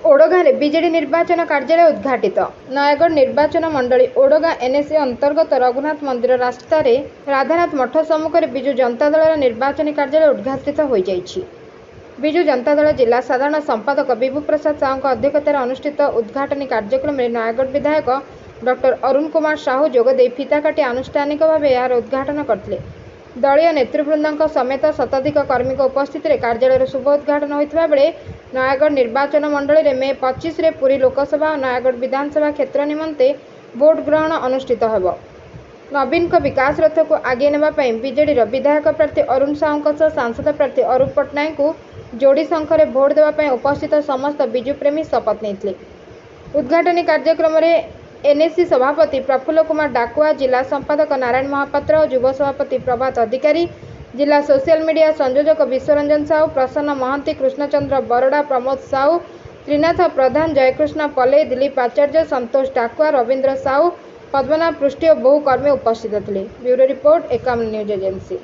ओडगाँव BJD निर्वाचन कार्यालय उद्घाटित। नयागढ़ निर्वाचन मंडली ओडगाँव एनएसी अंतर्गत रघुनाथ मंदिर रास्तार राधानाथ मठ सम्मुखें विजु जनता दल निर्वाचन कार्यालय उद्घाटित हो जाइछि। विजु जनता दल जिला साधारण संपादक विभु प्रसाद साहू अध्यक्षतार अनुष्ठित उद्घाटनी कार्यक्रम में नयागढ़ विधायक डॉक्टर अरुण कुमार साहू जोगदे फीता काटी आनुष्ठानिक भाव यार उद्घाटन करथिले। दलीय नेतृवृंद समेत शताधिक कर्मी उपस्थित कार्यालय शुभ उद्घाटन होता बेले नयागढ़ निर्वाचन मंडली में मे 25 रे पुरी लोकसभा और नयागढ़ विधानसभा क्षेत्र निमंते भोट ग्रहण अनुष्ठित होब। नवीन को विकास रथ को आगे नेबापी बीजेडी विधायक प्रार्थी अरुण साहू सांसद प्रार्थी अरूप पट्टनायक को जोड़ी संख्यार भोट देवाई उपस्थित समस्त बिजु प्रेमी शपथ नहीं। उद्घाटनी कार्यक्रम में एनएसी सभापति प्रफुल्ल कुमार डाकुआ, जिला संपादक नारायण महापात्र और युव सभापति प्रभात अधिकारी, जिला सोशल मीडिया संयोजक विश्वरंजन साहू, प्रसन्न महंती, कृष्णचंद्र बरड़ा, प्रमोद साहू, त्रिनाथ प्रधान, जयकृष्ण पल्ले, दिलीप आचार्य, संतोष डाकुआ, रवींद्र साहू, पद्मनाभ पृष्टि और बहु कर्मी उपस्थित थे। Bureau report 51 news agency.